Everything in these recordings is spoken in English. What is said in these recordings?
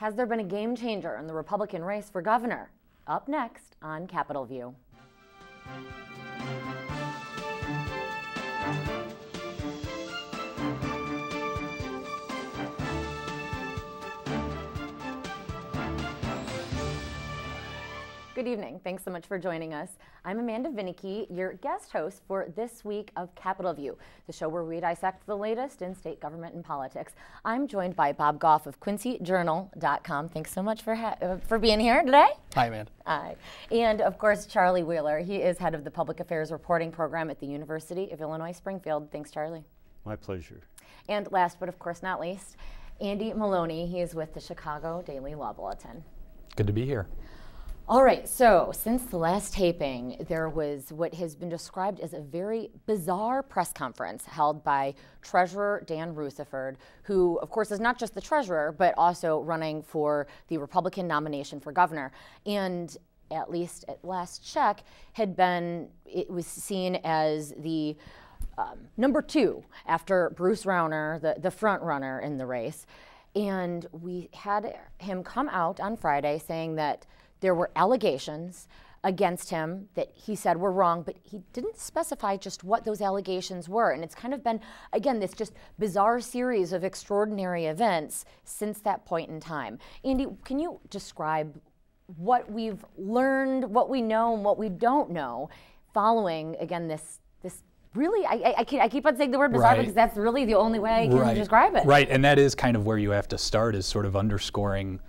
Has there been a game changer in the Republican race for governor? Up next on Capitol View. Good evening. Thanks so much for joining us. I'm Amanda Vinicky, your guest host for this week of Capitol View, the show where we dissect the latest in state government and politics. I'm joined by Bob Gough of QuincyJournal.com. Thanks so much for being here today. Hi, Amanda. Hi. And of course, Charlie Wheeler. He is head of the Public Affairs Reporting Program at the University of Illinois Springfield. Thanks, Charlie. My pleasure. And last but of course not least, Andy Maloney. He is with the Chicago Daily Law Bulletin. Good to be here. All right, so since the last taping, there was what has been described as a very bizarre press conference held by Treasurer Dan Rutherford, who, of course, is not just the treasurer, but also running for the Republican nomination for governor. And at least at last check, it was seen as the number two after Bruce Rauner, the front runner in the race. And we had him come out on Friday saying that there were allegations against him that he said were wrong, but he didn't specify just what those allegations were. And it's kind of been, again, this just bizarre series of extraordinary events since that point in time. Andy, can you describe what we've learned, what we know, and what we don't know following, again, this really, I keep on saying the word bizarre because that's really the only way I can describe it. Right, and that is kind of where you have to start, is sort of underscoring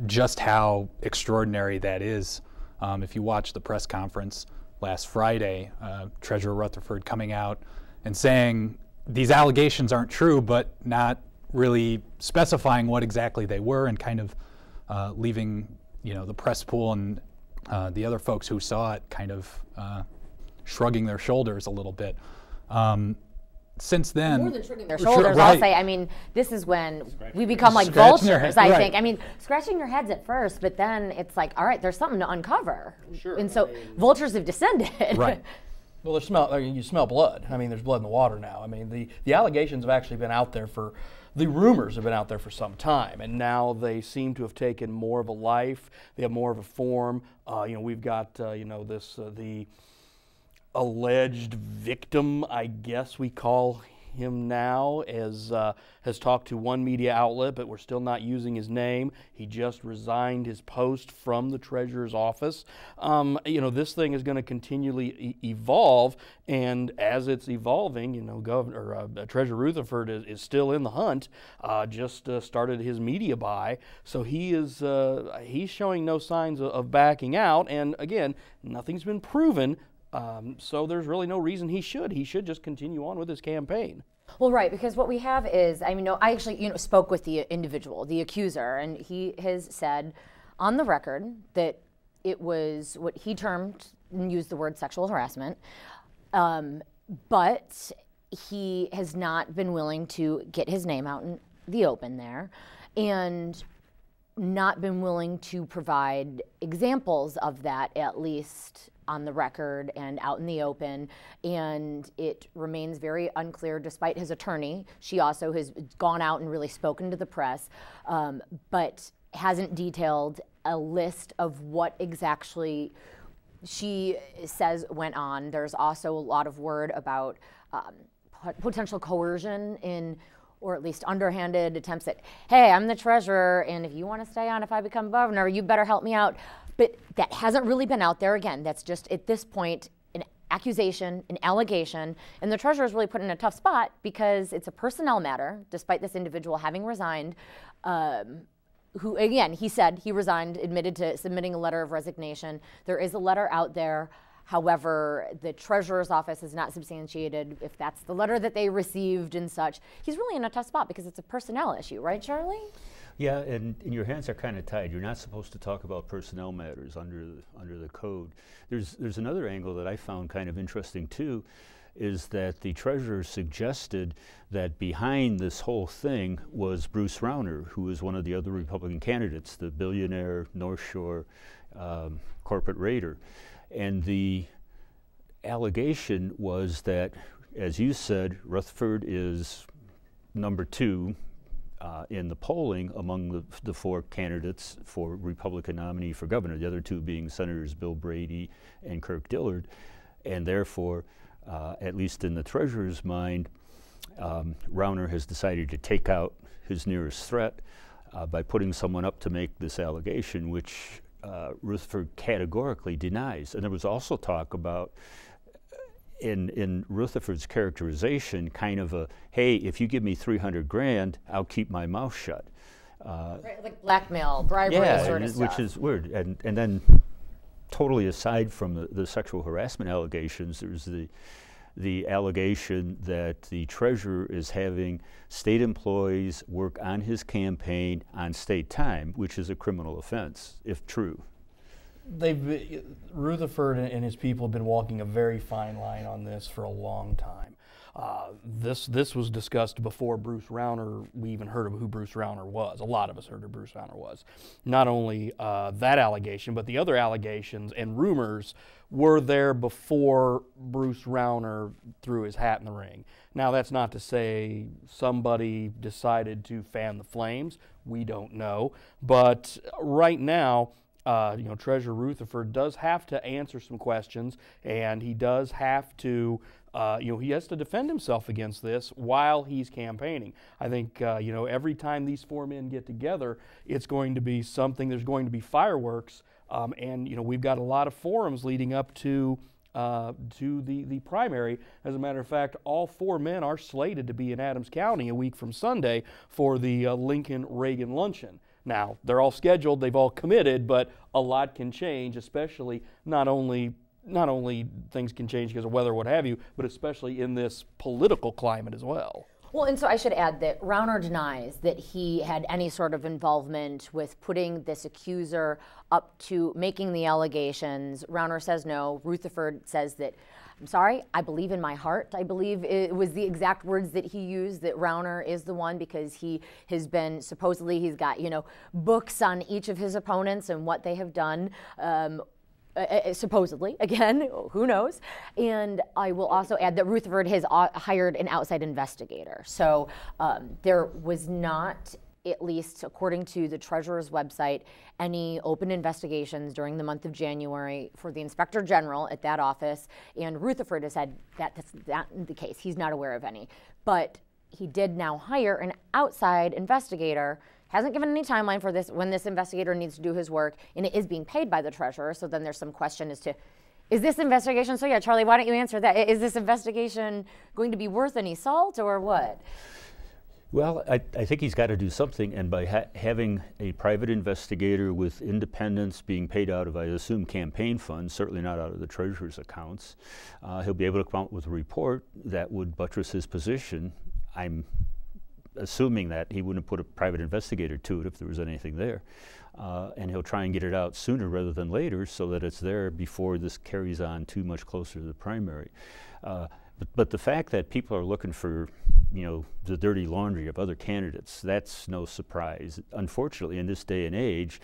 just how extraordinary that is. If you watch the press conference last Friday, Treasurer Rutherford coming out and saying these allegations aren't true, but not really specifying what exactly they were, and kind of leaving the press pool and the other folks who saw it kind of shrugging their shoulders a little bit. Since then, more than shrugging their shoulders, I'll say. I mean, this is when we become like vultures, I think. I mean, scratching your heads at first, but then it's like, all right, there's something to uncover. Sure. And so vultures have descended. Right. Well, you smell blood. I mean, there's blood in the water now. I mean, the allegations have actually been out there the rumors have been out there for some time, and now they seem to have taken more of a life. They have more of a form. We've got, the alleged victim, I guess we call him now, has talked to one media outlet, but we're still not using his name. He just resigned his post from the treasurer's office. This thing is going to continually evolve, and as it's evolving, Treasurer Rutherford is still in the hunt. Just started his media buy, so he's showing no signs of backing out. And again, nothing's been proven. So there's really no reason he should. He should just continue on with his campaign. Well, right, because what we have is, I actually, spoke with the individual, the accuser, and he has said on the record that it was what he termed and used the word sexual harassment, but he has not been willing to get his name out in the open there, and not been willing to provide examples of that, at least on the record and out in the open, and it remains very unclear despite his attorney. She also has gone out and really spoken to the press, but hasn't detailed a list of what exactly she says went on. There's also a lot of word about potential coercion or at least underhanded attempts at, hey, I'm the treasurer, and if you want to stay on if I become governor, you better help me out. But that hasn't really been out there. Again, that's just, at this point, an accusation, an allegation, and the treasurer is really put in a tough spot because it's a personnel matter, despite this individual having resigned, who, again, he said he resigned, admitted to submitting a letter of resignation. There is a letter out there. However, the treasurer's office has not substantiated if that's the letter that they received and such. He's really in a tough spot because it's a personnel issue, right, Charlie? Yeah, and your hands are kind of tied. You're not supposed to talk about personnel matters under the code. There's another angle that I found kind of interesting too, is that the treasurer suggested that behind this whole thing was Bruce Rauner, who was one of the other Republican candidates, the billionaire North Shore corporate raider. And the allegation was that, as you said, Rutherford is number two in the polling among the 4 candidates for Republican nominee for governor, the other 2 being Senators Bill Brady and Kirk Dillard. And therefore, at least in the treasurer's mind, Rauner has decided to take out his nearest threat by putting someone up to make this allegation, which Rutherford categorically denies. And there was also talk about, in Rutherford's characterization, kind of a, hey, if you give me $300,000, I'll keep my mouth shut. Right, like blackmail, bribery sort of stuff. Which is weird. And then totally aside from the sexual harassment allegations, there's the allegation that the treasurer is having state employees work on his campaign on state time, which is a criminal offense, if true. Rutherford and his people have been walking a very fine line on this for a long time. This was discussed before Bruce Rauner, we even heard of who Bruce Rauner was. A lot of us heard who Bruce Rauner was. Not only that allegation, but the other allegations and rumors were there before Bruce Rauner threw his hat in the ring. Now, that's not to say somebody decided to fan the flames. We don't know. But right now, Treasurer Rutherford does have to answer some questions, and he does have to, he has to defend himself against this while he's campaigning. I think, every time these 4 men get together, it's going to be something. There's going to be fireworks, and we've got a lot of forums leading up to the primary. As a matter of fact, all 4 men are slated to be in Adams County a week from Sunday for the Lincoln-Reagan luncheon. Now, they're all scheduled, they've all committed, but a lot can change, especially not only things can change because of weather or what have you, but especially in this political climate as well. Well, and so I should add that Rauner denies that he had any sort of involvement with putting this accuser up to making the allegations. Rauner says no. Rutherford says that, I'm sorry, I believe in my heart. I believe it was the exact words that he used, that Rauner is the one, because he has been, supposedly he's got, books on each of his opponents and what they have done. Supposedly, again, who knows? And I will also add that Rutherford has hired an outside investigator. So there was not, at least according to the Treasurer's website, any open investigations during the month of January for the Inspector General at that office. And Rutherford has said that that's not the case. He's not aware of any. But he did now hire an outside investigator. Hasn't given any timeline for this, when this investigator needs to do his work, and it is being paid by the treasurer. So then there's some question as to, is this investigation, so yeah, Charlie, why don't you answer that? Is this investigation going to be worth any salt or what? Well, I think he's got to do something, and by having a private investigator with independence being paid out of, I assume, campaign funds, certainly not out of the treasurer's accounts, he'll be able to come out with a report that would buttress his position. I'm assuming that he wouldn't put a private investigator to it if there was anything there. And he'll try and get it out sooner rather than later so that it's there before this carries on too much closer to the primary. But the fact that people are looking for, the dirty laundry of other candidates, that's no surprise. Unfortunately, in this day and age,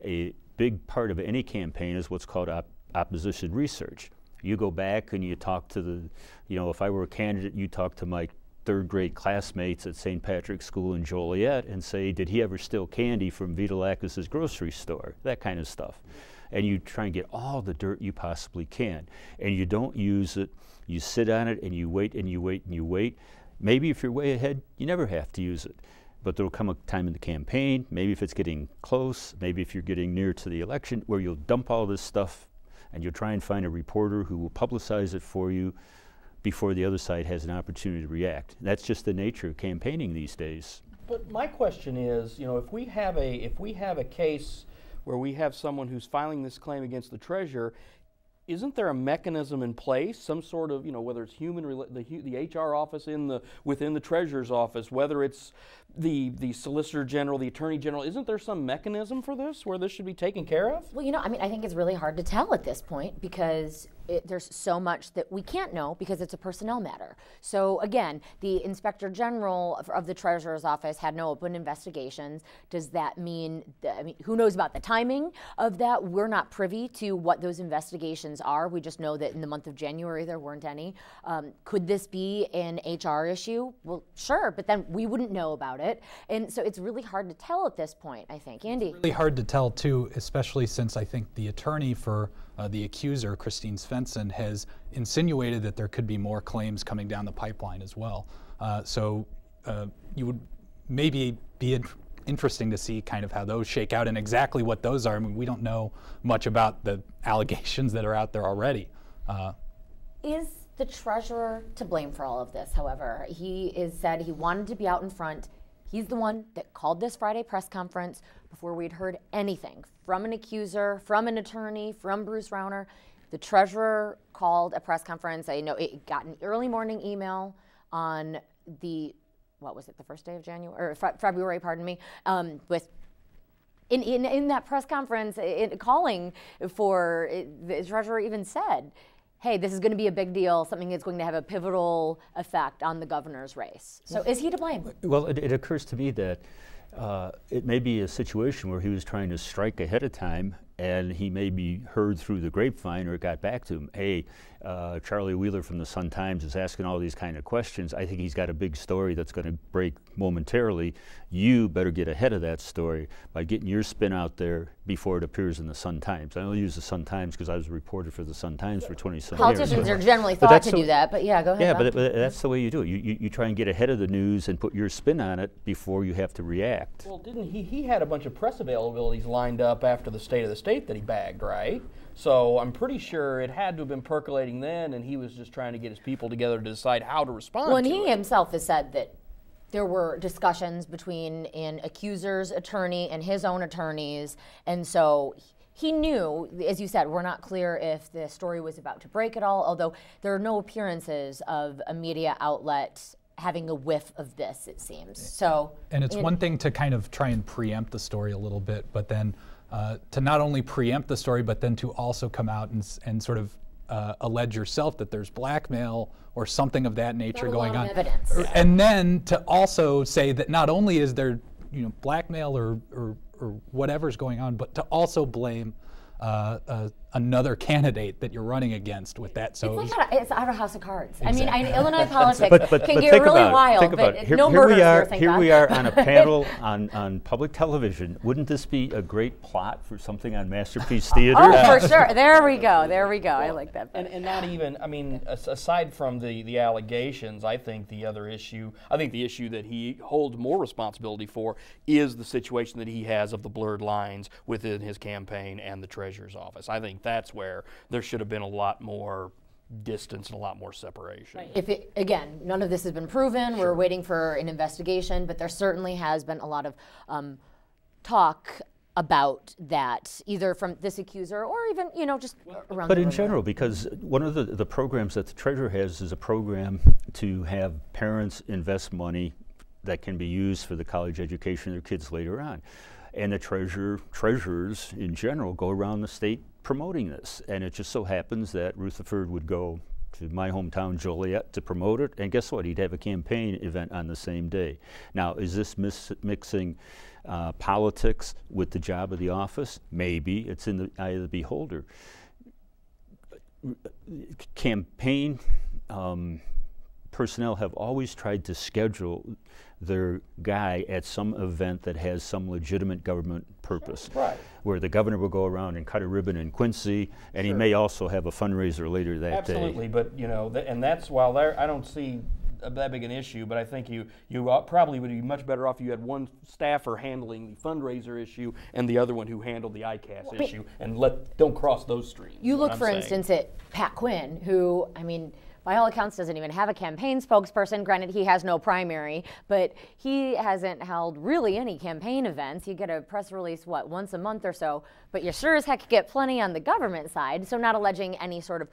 a big part of any campaign is what's called opposition research. You go back and you talk to if I were a candidate, you talk to my 3rd grade classmates at St. Patrick's School in Joliet and say, did he ever steal candy from Vita Lacus's grocery store? That kind of stuff. And you try and get all the dirt you possibly can. And you don't use it. You sit on it and you wait and you wait and you wait. Maybe if you're way ahead, you never have to use it. But there will come a time in the campaign, maybe if it's getting close, maybe if you're getting near to the election, where you'll dump all this stuff and you'll try and find a reporter who will publicize it for you before the other side has an opportunity to react. That's just the nature of campaigning these days. But my question is, if we have a case where we have someone who's filing this claim against the treasurer, isn't there a mechanism in place, some sort of, whether it's the HR office within the treasurer's office, whether it's the solicitor general, the attorney general, isn't there some mechanism for this where this should be taken care of? Well, I think it's really hard to tell at this point, because there's so much that we can't know because it's a personnel matter. So again, the Inspector General of the Treasurer's Office had no open investigations. Does that mean, I mean, who knows about the timing of that? We're not privy to what those investigations are. We just know that in the month of January there weren't any. Could this be an HR issue? Well, sure, but then we wouldn't know about it. And so it's really hard to tell at this point, I think. Andy? It's really hard to tell too, especially since I think the attorney for the accuser, Christine Svensson, has insinuated that there could be more claims coming down the pipeline as well. So you would maybe be interesting to see kind of how those shake out and exactly what those are. I mean, we don't know much about the allegations that are out there already. Is the treasurer to blame for all of this, however? He is said he wanted to be out in front. He's the one that called this Friday press conference before we'd heard anything from an accuser, from an attorney, from Bruce Rauner. The treasurer called a press conference. I know it got an early morning email on the, what was it, the first day of January, or February, pardon me, with in that press conference, calling for, the treasurer even said, hey, this is going to be a big deal, something that's going to have a pivotal effect on the governor's race. So is he to blame? Well, it occurs to me that it may be a situation where he was trying to strike ahead of time, and he maybe heard through the grapevine, or it got back to him, hey, Charlie Wheeler from the Sun-Times is asking all these kind of questions. I think he's got a big story that's going to break momentarily. You better get ahead of that story by getting your spin out there before it appears in the Sun-Times. I only use the Sun-Times because I was a reporter for the Sun-Times for 27 years. Politicians are generally thought to do that, but yeah, go ahead. Yeah, but that's the way you do it. You try and get ahead of the news and put your spin on it before you have to react. Well, didn't he had a bunch of press availabilities lined up after the State of the State that he bagged, right? So I'm pretty sure it had to have been percolating then, and he was just trying to get his people together to decide how to respond to it. Well, he himself has said that there were discussions between an accuser's attorney and his own attorneys, and so he knew, as you said, we're not clear if the story was about to break at all, although there are no appearances of a media outlet having a whiff of this, it seems. So, and it's one thing to kind of try and preempt the story a little bit, but then to not only preempt the story, but then to also come out and sort of allege yourself that there's blackmail or something of that nature going on. Evidence. And then to also say that not only is there blackmail or whatever's going on, but to also blame another candidate that you're running against with that. So it's out of House of Cards. Exactly. I mean, Illinois politics but can get really wild, but no murders here, thank God. Here we are on a panel on public television. Wouldn't this be a great plot for something on Masterpiece Theater? Oh, for sure. There we go. There we go. I like that. And not even, I mean, aside from the allegations, I think the issue that he holds more responsibility for is the situation that he has of the blurred lines within his campaign and the treasurer's office. I think that's where there should have been a lot more distance and a lot more separation. Right. Again, none of this has been proven. Sure. We're waiting for an investigation, but there certainly has been a lot of talk about that, either from this accuser or even, just around. But in general, because one of the programs that the treasurer has is a program to have parents invest money that can be used for the college education of their kids later on. And the treasurers in general go around the state promoting this. And it just so happens that Rutherford would go to my hometown, Joliet, to promote it. And guess what? He'd have a campaign event on the same day. Now, is this mixing politics with the job of the office? Maybe. It's in the eye of the beholder. Campaign personnel have always tried to schedule their guy at some event that has some legitimate government purpose. Right. Where the governor will go around and cut a ribbon in Quincy, and he may also have a fundraiser later that day. Absolutely, but and that's while I don't see that big an issue, but I think you probably would be much better off if you had one staffer handling the fundraiser issue and the other one who handled the ICAS issue, and don't cross those streams. You look, for instance, at Pat Quinn, who, I mean, by all accounts, doesn't even have a campaign spokesperson. Granted, he has no primary, but he hasn't held really any campaign events. You get a press release, once a month or so, but you sure as heck get plenty on the government side, so not alleging any sort of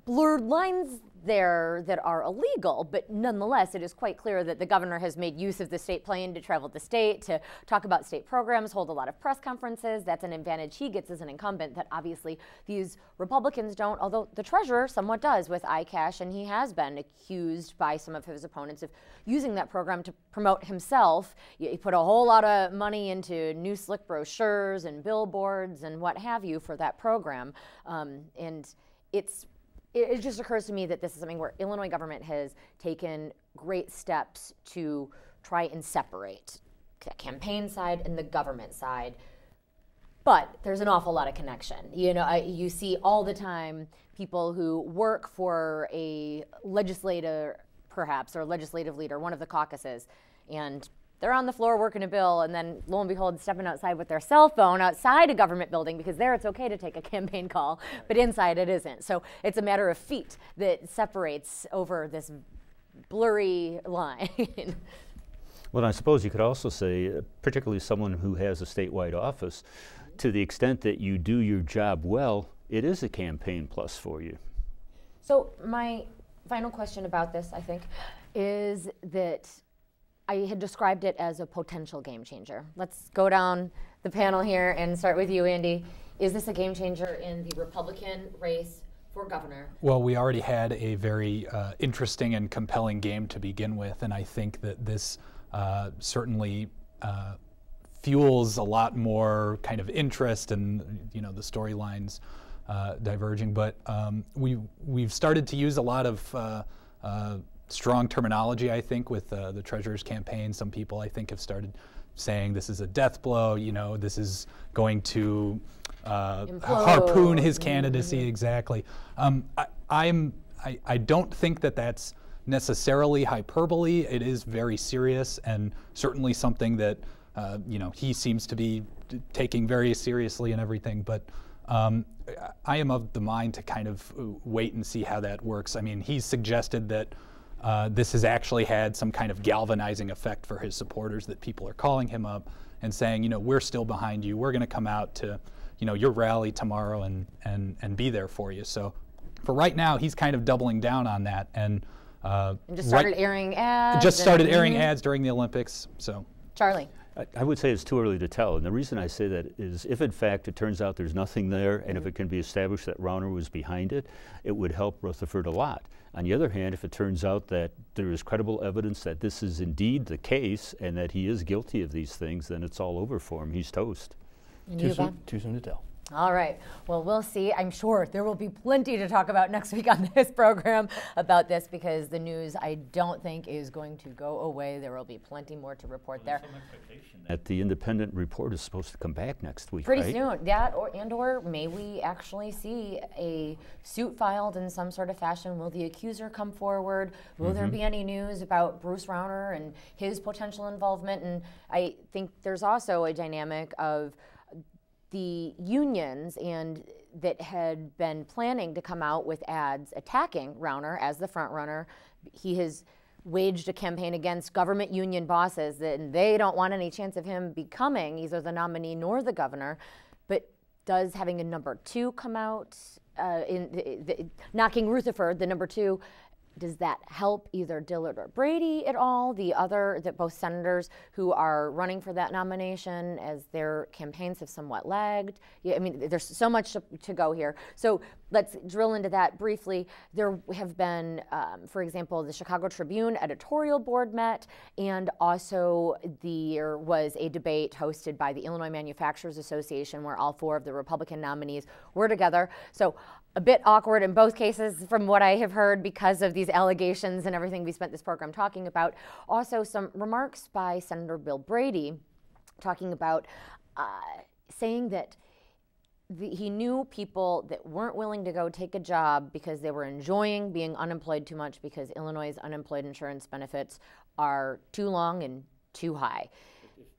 blurred lines there that are illegal, but nonetheless, it is quite clear that the governor has made use of the state plane to travel the state, to talk about state programs, hold a lot of press conferences. That's an advantage he gets as an incumbent that obviously these Republicans don't, although the treasurer somewhat does with iCash, and he has been accused by some of his opponents of using that program to promote himself. He put a whole lot of money into new slick brochures and billboards and what have you for that program, and it just occurs to me that this is something where Illinois government has taken great steps to try and separate the campaign side and the government side. But there's an awful lot of connection. You know, you see all the time people who work for a legislator, perhaps, or legislative leader, one of the caucuses, and they're on the floor working a bill, and then lo and behold, stepping outside with their cell phone outside a government building, because there it's okay to take a campaign call, but inside it isn't. So it's a matter of feet that separates over this blurry line. Well, I suppose you could also say, particularly someone who has a statewide office, to the extent that you do your job well, it is a campaign plus for you. So my final question about this, I think, is that I had described it as a potential game changer. Let's go down the panel here and start with you, Andy. Is this a game changer in the Republican race for governor? Well, we already had a very interesting and compelling game to begin with, and I think that this certainly fuels a lot more kind of interest and, you know, the storylines diverging. But we've started to use a lot of strong terminology, I think, with the treasurer's campaign. Some people, I think, have started saying this is a death blow, you know, this is going to harpoon his candidacy. Exactly. I don't think that that's necessarily hyperbole. It is very serious, and certainly something that you know, he seems to be taking very seriously and everything. But I am of the mind to kind of wait and see how that works. I mean, he's suggested that this has actually had some kind of galvanizing effect for his supporters, that people are calling him up and saying, you know, we're still behind you. We're going to come out to, you know, your rally tomorrow and be there for you. So for right now, he's kind of doubling down on that, and just started airing ads. Just started airing ads during the Olympics. So Charlie. I would say it's too early to tell, and the reason I say that is if in fact it turns out there's nothing there, and if it can be established that Rauner was behind it, it would help Rutherford a lot. On the other hand, if it turns out that there is credible evidence that this is indeed the case and that he is guilty of these things, then it's all over for him. He's toast. Too soon to tell. All right. Well, we'll see. I'm sure there will be plenty to talk about next week on this program about this, because the news, I don't think, is going to go away. There will be plenty more to report there. Some expectation that the independent report is supposed to come back next week, Pretty right? soon. That, or may we actually see a suit filed in some sort of fashion? Will the accuser come forward? Will there be any news about Bruce Rauner and his potential involvement? And I think there's also a dynamic of the unions and that had been planning to come out with ads attacking Rauner as the front runner. He has waged a campaign against government union bosses, and they don't want any chance of him becoming either the nominee nor the governor. But does having a number two come out, knocking Rutherford, the number two, does that help either Dillard or Brady at all? Both senators who are running for that nomination, as their campaigns have somewhat lagged. Yeah, I mean, there's so much to go here. So let's drill into that briefly. There have been, for example, the Chicago Tribune editorial board met, and also there was a debate hosted by the Illinois Manufacturers Association where all four of the Republican nominees were together. So a bit awkward in both cases from what I have heard because of these allegations and everything we spent this program talking about. Also some remarks by Senator Bill Brady talking about saying that he knew people that weren't willing to go take a job because they were enjoying being unemployed too much, because Illinois' unemployed insurance benefits are too long and too high.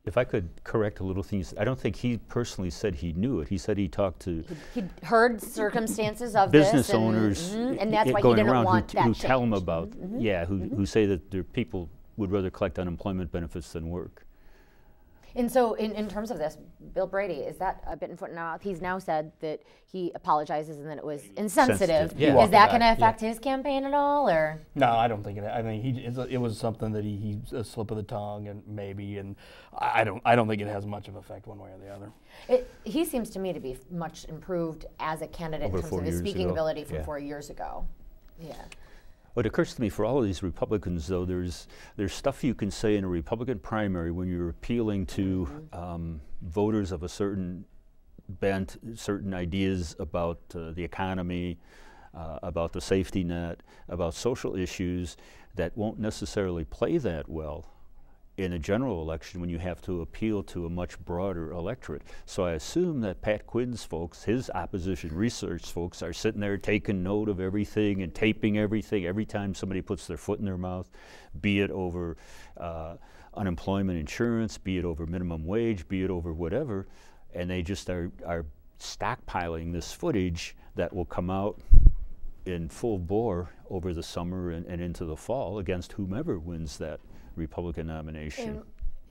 If I could correct a little thing, I don't think he personally said he knew it. He said he talked to he heard circumstances of business this and, owners and that's why going he didn't around want that who change. tell him about, who say that their people would rather collect unemployment benefits than work. And so in terms of this, Bill Brady, is that a bit in foot and mouth? He's now said that he apologizes and that it was insensitive. Yeah. Is that going to affect his campaign at all, or? No, I don't think it. I mean, it was something that he a slip of the tongue and maybe, and I don't think it has much of an effect one way or the other. He seems to me to be much improved as a candidate Over in terms of his speaking ago. ability from Yeah. 4 years ago. Yeah. What occurs to me for all of these Republicans, though, there's stuff you can say in a Republican primary when you're appealing to voters of a certain bent, certain ideas about the economy, about the safety net, about social issues that won't necessarily play that well in a general election when you have to appeal to a much broader electorate. So I assume that Pat Quinn's folks, his opposition research folks, are sitting there taking note of everything and taping everything every time somebody puts their foot in their mouth, be it over unemployment insurance, be it over minimum wage, be it over whatever, and they just are stockpiling this footage that will come out in full bore over the summer and into the fall against whomever wins that Republican nomination.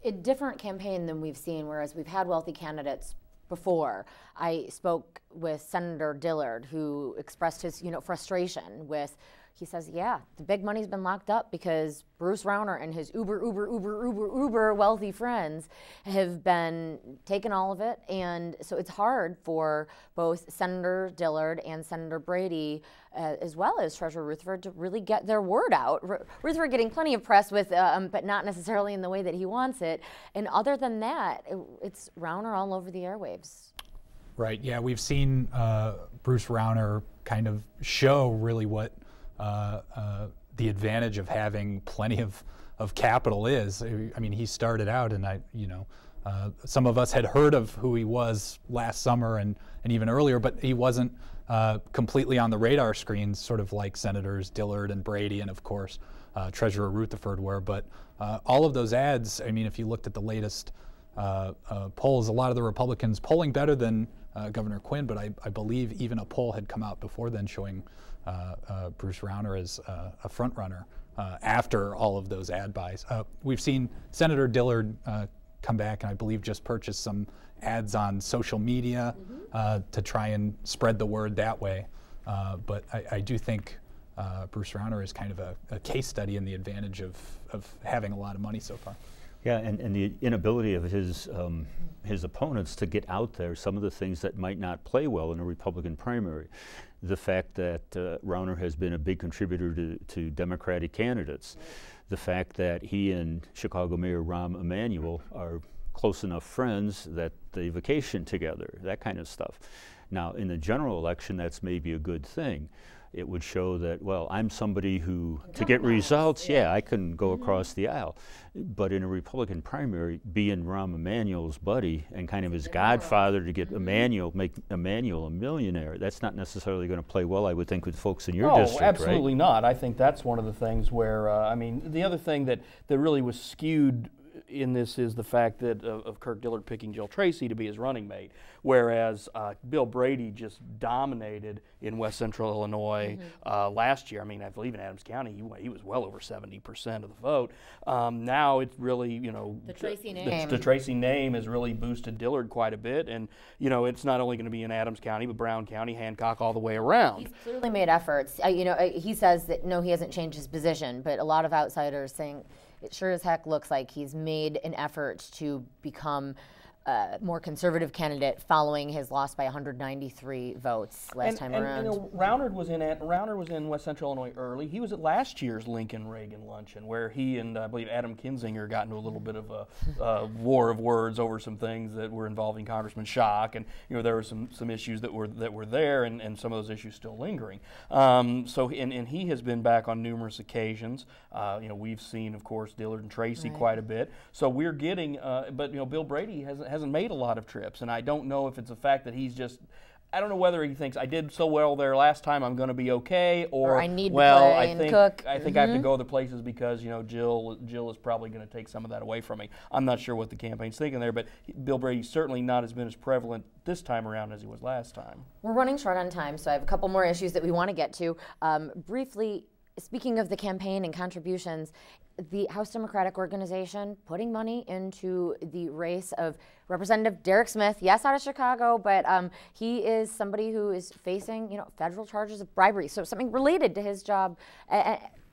A different campaign than we've seen, whereas we've had wealthy candidates before. I spoke with Senator Dillard, who expressed his frustration with, he says, yeah, the big money's been locked up because Bruce Rauner and his uber wealthy friends have been taking all of it. And so it's hard for both Senator Dillard and Senator Brady, as well as Treasurer Rutherford, to really get their word out. Rutherford getting plenty of press with, but not necessarily in the way that he wants it. And other than that, it's Rauner all over the airwaves. Right, yeah, we've seen Bruce Rauner kind of show really what the advantage of having plenty of capital is. I mean, he started out, and some of us had heard of who he was last summer and even earlier, but he wasn't completely on the radar screens, sort of like Senators Dillard and Brady, and of course Treasurer Rutherford were. But all of those ads, I mean, if you looked at the latest polls, a lot of the Republicans polling better than Governor Quinn, but I believe even a poll had come out before then showing Bruce Rauner as a front runner after all of those ad buys. We've seen Senator Dillard come back and I believe just purchase some ads on social media to try and spread the word that way. But I do think Bruce Rauner is kind of a case study in the advantage of having a lot of money so far. Yeah, and the inability of his opponents to get out there some of the things that might not play well in a Republican primary. The fact that Rauner has been a big contributor to Democratic candidates. The fact that he and Chicago Mayor Rahm Emanuel are close enough friends that they vacation together, that kind of stuff. Now, in the general election, that's maybe a good thing. It would show that, well, I'm somebody who, to get results, yeah, I can go across the aisle. But in a Republican primary, being Rahm Emanuel's buddy and kind of his godfather to get make Emanuel a millionaire, that's not necessarily going to play well, I would think, with folks in your district, right? Oh, absolutely not. I think that's one of the things where, I mean, the other thing that really was skewed in this is the fact that of Kirk Dillard picking Jill Tracy to be his running mate, whereas Bill Brady just dominated in West Central Illinois last year. I mean, I believe in Adams County he was well over 70% of the vote. Now it's really, the Tracy name. The Tracy name has really boosted Dillard quite a bit, and it's not only going to be in Adams County, but Brown County, Hancock, all the way around. He's clearly made efforts. He says that no, he hasn't changed his position, but a lot of outsiders think it sure as heck looks like he's made an effort to become a more conservative candidate following his loss by 193 votes last time around. Rauner was in West Central Illinois early. He was at last year's Lincoln-Reagan luncheon, where he and I believe Adam Kinzinger got into a little bit of a war of words over some things that were involving Congressman Schock, and there were some issues that were there, and some of those issues still lingering. So he has been back on numerous occasions. We've seen, of course, Dillard and Tracy quite a bit. So we're getting, but Bill Brady hasn't made a lot of trips, and I don't know if it's the fact that he's just, I don't know whether he thinks I did so well there last time I'm going to be okay, or I need to play and cook. I think I have to go other places because Jill is probably going to take some of that away from me. I'm not sure what the campaign's thinking there, but Bill Brady's certainly not has been as prevalent this time around as he was last time. We're running short on time, so I have a couple more issues that we want to get to. Briefly, speaking of the campaign and contributions, the House Democratic Organization putting money into the race of Representative Derek Smith, yes, out of Chicago, but he is somebody who is facing, federal charges of bribery, so something related to his job.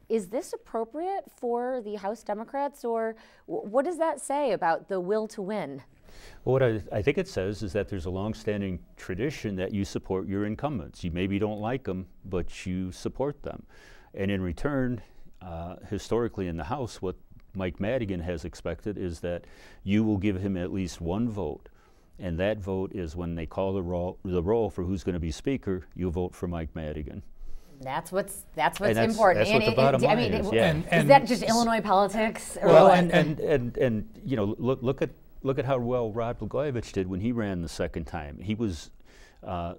Is this appropriate for the House Democrats, or what does that say about the will to win? Well, what I think it says is that there's a long-standing tradition that you support your incumbents. You maybe don't like them, but you support them. And in return, historically in the House, what Mike Madigan has expected is that you will give him at least one vote. And that vote is when they call the roll for who's going to be Speaker, you vote for Mike Madigan. That's what's important. That's what the bottom line is. Yeah. Is that just Illinois politics? Or well, what? and look at how well Rod Blagojevich did when he ran the second time. He was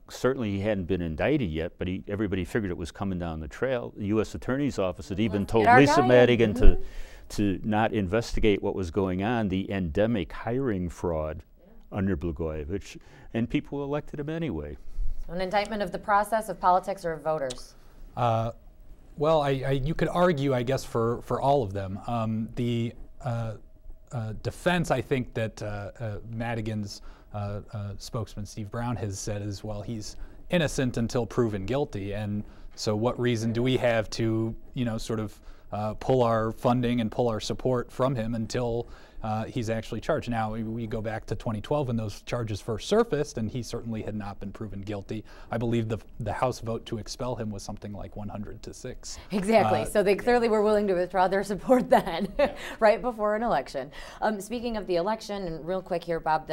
certainly he hadn't been indicted yet, but everybody figured it was coming down the trail. The U.S. Attorney's Office had even told Lisa Madigan to not investigate what was going on, the endemic hiring fraud under Blagojevich, and people elected him anyway. So an indictment of the process, of politics, or of voters? Well, you could argue, I guess, for all of them. The defense, I think, that Madigan's spokesman Steve Brown has said is, well, he's innocent until proven guilty, and so what reason do we have to, sort of pull our funding and pull our support from him until he's actually charged? Now, we go back to 2012 when those charges first surfaced, and he certainly had not been proven guilty. I believe the House vote to expel him was something like 100-6. Exactly. So they clearly were willing to withdraw their support then, right before an election. Speaking of the election, and real quick here, Bob,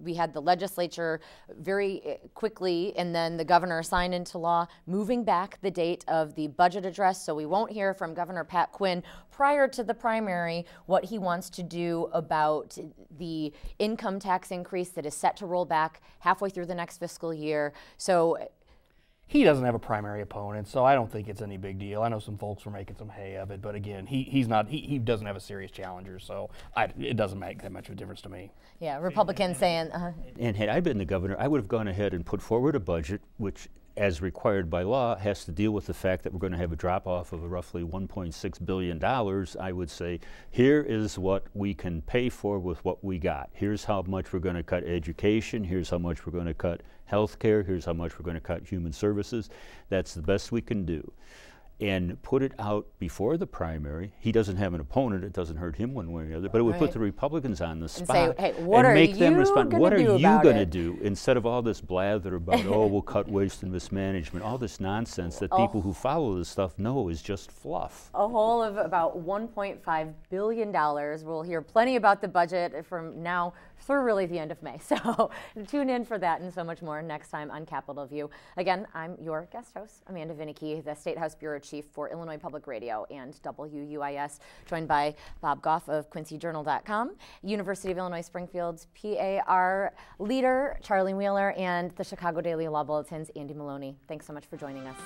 we had the legislature very quickly, and then the governor signed into law, moving back the date of the budget address. So we won't hear from Governor Pat Quinn prior to the primary what he wants to do about the income tax increase that is set to roll back halfway through the next fiscal year. So he doesn't have a primary opponent, so I don't think it's any big deal. I know some folks were making some hay of it, but again, he doesn't have a serious challenger, so it doesn't make that much of a difference to me. Yeah, Republicans saying. And had I been the governor, I would have gone ahead and put forward a budget which, as required by law, has to deal with the fact that we're going to have a drop-off of roughly $1.6 billion. I would say, here is what we can pay for with what we got. Here's how much we're going to cut education. Here's how much we're going to cut health care. Here's how much we're going to cut human services. That's the best we can do. And put it out before the primary. He doesn't have an opponent. It doesn't hurt him one way or the other. But it would put the Republicans on the spot and say, hey, what and are make them you respond. What are you going to do? Instead of all this blather about, oh, we'll cut waste and mismanagement, all this nonsense that people who follow this stuff know is just fluff. A whole of about $1.5 billion. We'll hear plenty about the budget from now through really the end of May. So tune in for that and so much more next time on Capitol View. Again, I'm your guest host, Amanda Vinicky, the State House Bureau Chief for Illinois Public Radio and WUIS, joined by Bob Gough of QuincyJournal.com, University of Illinois Springfield's PAR leader, Charlie Wheeler, and the Chicago Daily Law Bulletin's Andy Maloney. Thanks so much for joining us.